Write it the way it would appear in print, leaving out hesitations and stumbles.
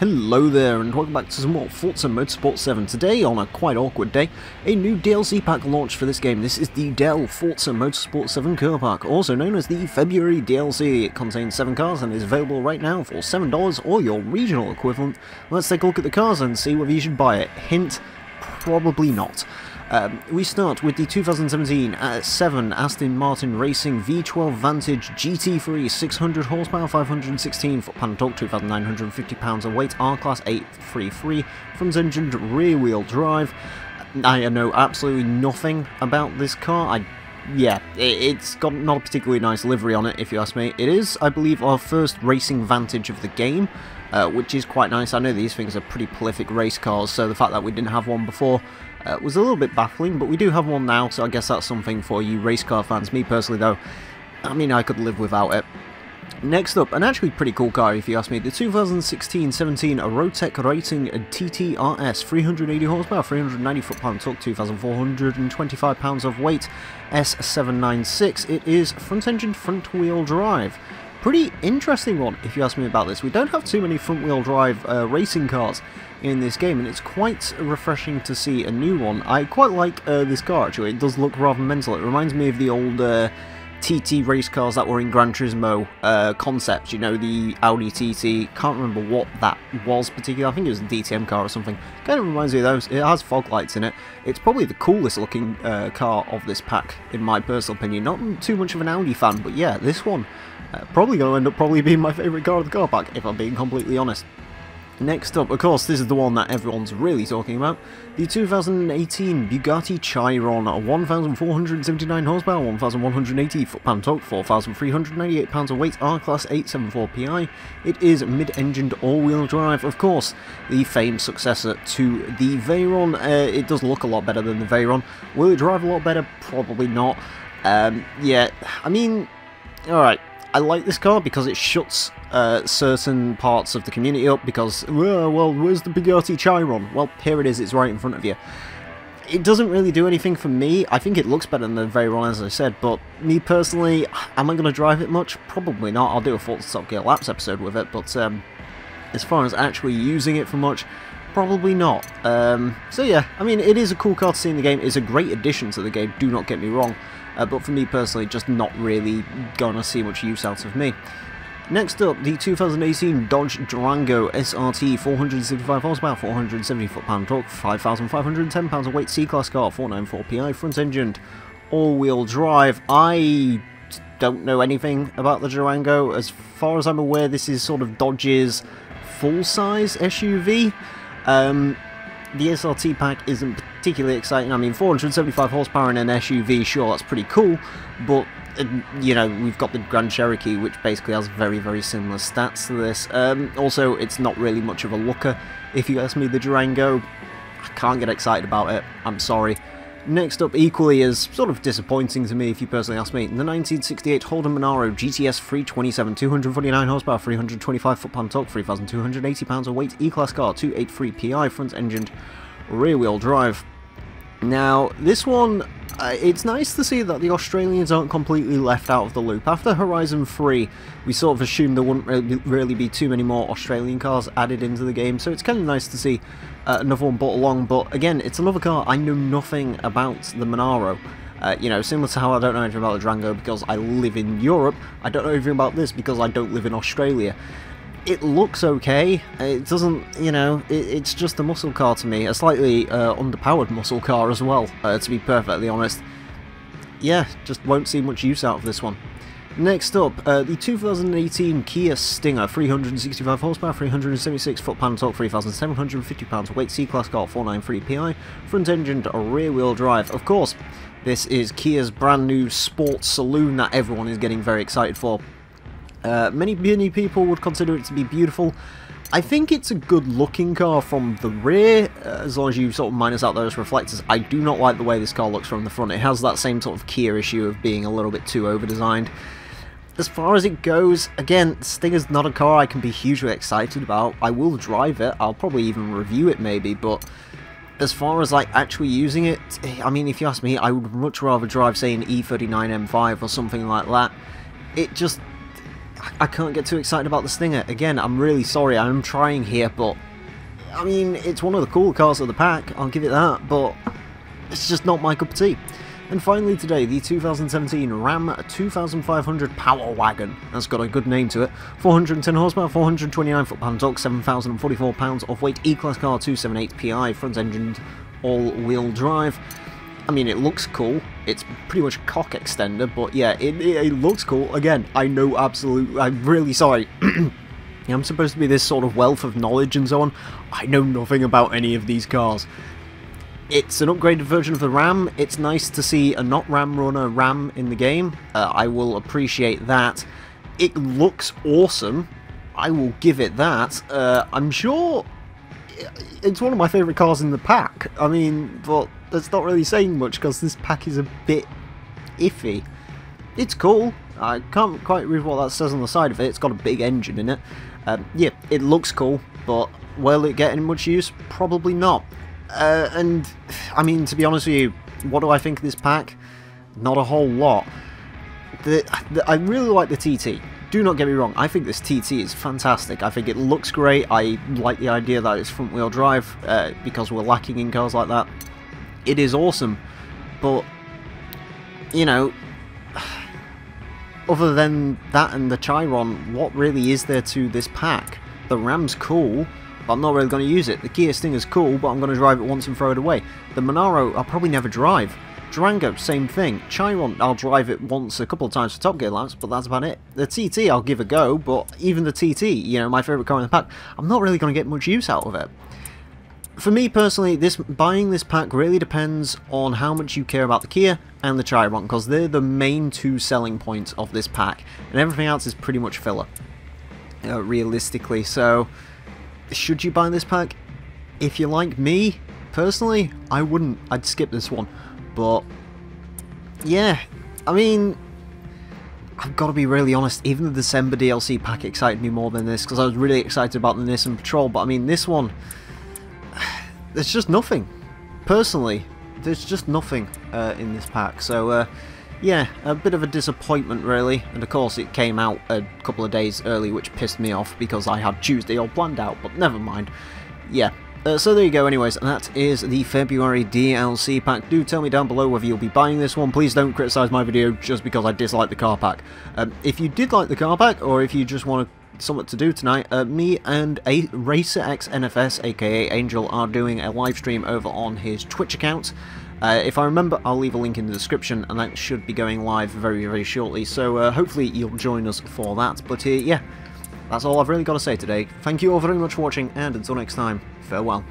Hello there and welcome back to some more Forza Motorsport 7. Today, on a quite awkward day, a new DLC pack launched for this game. This is the Dell Forza Motorsport 7 car pack, also known as the February DLC. It contains 7 cars and is available right now for $7 or your regional equivalent. Let's take a look at the cars and see whether you should buy it. Hint, probably not. We start with the 2017 7 Aston Martin Racing V12 Vantage GT3, 600 horsepower, 516 foot-pound torque, 2,950 pounds of weight, R-Class 833, front-engined rear-wheel drive. I know absolutely nothing about this car. It's got not a particularly nice livery on it, if you ask me. It is, I believe, our first racing Vantage of the game, which is quite nice. I know these things are pretty prolific race cars, so the fact that we didn't have one before was a little bit baffling, but we do have one now, so I guess that's something for you race car fans. Me personally, though, I mean, I could live without it. Next up, an actually pretty cool car, if you ask me, the 2016-17 Rotek Racing TT RS, 380 horsepower, 390 foot-pound torque, 2,425 pounds of weight, S796. It is front-engined front-wheel drive. Pretty interesting one, if you ask me about this. We don't have too many front-wheel drive racing cars in this game, and it's quite refreshing to see a new one. I quite like this car, actually. It does look rather mental. It reminds me of the old TT race cars that were in Gran Turismo concepts, you know, the Audi TT. Can't remember what that was particularly. I think it was a DTM car or something. Kind of reminds me of those. It has fog lights in it. It's probably the coolest looking car of this pack, in my personal opinion. Not too much of an Audi fan, but yeah, this one probably going to end up being my favourite car of the car pack, if I'm being completely honest. Next up, of course, this is the one that everyone's really talking about. The 2018 Bugatti Chiron, 1,479 horsepower, 1,180 foot-pound torque, 4,398 pounds of weight, R-Class 874 PI. It is mid-engined all-wheel drive, of course, the famed successor to the Veyron. It does look a lot better than the Veyron. Will it drive a lot better? Probably not. Yeah, I mean, alright. I like this car because it shuts certain parts of the community up because, well, where's the Bugatti Chiron? Well, here it is, it's right in front of you. It doesn't really do anything for me. I think it looks better than the Veyron, as I said, but me personally, am I going to drive it much? Probably not. I'll do a Forza Top Gear Laps episode with it, but as far as actually using it for much, probably not. So yeah, I mean, it is a cool car to see in the game. It's a great addition to the game, do not get me wrong. But for me personally, just not really gonna see much use out of me. Next up, the 2018 Dodge Durango SRT, 465 horsepower, 470 foot-pound torque, 5,510 pounds of weight, C-Class car, 494 PI, front-engined, all-wheel drive. I don't know anything about the Durango. As far as I'm aware, this is sort of Dodge's full-size SUV. The SRT pack isn't particularly exciting. I mean, 475 horsepower in an SUV, sure, that's pretty cool, but, you know, we've got the Grand Cherokee, which basically has very, very similar stats to this. Also, it's not really much of a looker. If you ask me, the Durango, I can't get excited about it. I'm sorry. Next up, equally as sort of disappointing to me, if you personally ask me, the 1968 Holden Monaro GTS 327, 249 horsepower, 325 foot-pound torque, 3,280 pounds of weight, E-Class car, 283 PI, front-engined, rear-wheel drive. Now, this one, it's nice to see that the Australians aren't completely left out of the loop. After Horizon 3, we sort of assumed there wouldn't really be too many more Australian cars added into the game, so it's kind of nice to see another one brought along. But again, it's another car I know nothing about the Monaro. You know, similar to how I don't know anything about the Durango because I live in Europe, I don't know anything about this because I don't live in Australia. It looks okay. It doesn't, you know, it's just a muscle car to me. A slightly underpowered muscle car as well, to be perfectly honest. Yeah, just won't see much use out of this one. Next up, the 2018 Kia Stinger, 365 horsepower, 376 foot-pound torque, 3,750 pounds of weight, C-Class car, 493 PI, front-engined rear-wheel drive. Of course, this is Kia's brand new sports saloon that everyone is getting very excited for. Many people would consider it to be beautiful. I think it's a good looking car from the rear, as long as you sort of minus out those reflectors. I do not like the way this car looks from the front. It has that same sort of Kia issue of being a little bit too over-designed. As far as it goes, again, Stinger's not a car I can be hugely excited about. I will drive it, I'll probably even review it maybe, but as far as like actually using it, I mean, if you ask me, I would much rather drive, say, an E39 M5 or something like that. It just, I can't get too excited about the Stinger. Again, I'm really sorry, I'm trying here, but I mean, it's one of the cool cars of the pack, I'll give it that, but it's just not my cup of tea. And finally today, the 2017 Ram 2500 Power Wagon. That's got a good name to it. 410 horsepower, 429 foot-pound torque, 7,044 pounds of weight, E-Class car, 278 PI, front-engined all-wheel drive. I mean, it looks cool. It's pretty much a cock extender, but yeah, it looks cool. Again, I know I'm really sorry. I'm supposed to be this sort of wealth of knowledge and so on. I know nothing about any of these cars. It's an upgraded version of the Ram. It's nice to see a not Ram runner Ram in the game. I will appreciate that. It looks awesome. I will give it that. I'm sure it's one of my favourite cars in the pack. I mean, but that's not really saying much because this pack is a bit iffy. It's cool. I can't quite read what that says on the side of it. It's got a big engine in it. Yeah, it looks cool, but will it get any much use? Probably not. And, I mean, to be honest with you, what do I think of this pack? Not a whole lot. I really like the TT. Do not get me wrong, I think this TT is fantastic. I think it looks great. I like the idea that it's front-wheel drive, because we're lacking in cars like that. It is awesome, but, you know, other than that and the Chiron, what really is there to this pack? The Ram's cool, but I'm not really going to use it. The Kia Stinger's cool, but I'm going to drive it once and throw it away. The Monaro, I'll probably never drive. Durango, same thing. Chiron, I'll drive it once, a couple of times for Top Gear laps, but that's about it. The TT, I'll give a go, but even the TT, you know, my favourite car in the pack, I'm not really going to get much use out of it. For me personally, buying this pack really depends on how much you care about the Kia and the Chiron, because they're the main two selling points of this pack, and everything else is pretty much filler, realistically. So, should you buy this pack? If you're like me, personally, I wouldn't. I'd skip this one. But, yeah, I mean, I've got to be really honest, even the December DLC pack excited me more than this, because I was really excited about the Nissan Patrol, but I mean, this one, there's just nothing. Personally, there's just nothing in this pack, so, yeah, a bit of a disappointment, really, and of course it came out a couple of days early, which pissed me off, because I had Tuesday all planned out, but never mind. Yeah. So there you go anyways, and that is the February DLC pack. Do tell me down below whether you'll be buying this one. Please don't criticise my video just because I dislike the car pack. If you did like the car pack, or if you just want something to do tonight, me and Racer X NFS, aka Angel, are doing a live stream over on his Twitch account. If I remember, I'll leave a link in the description, and that should be going live very, very shortly. So hopefully you'll join us for that. But yeah, that's all I've really got to say today. Thank you all very much for watching, and until next time, farewell.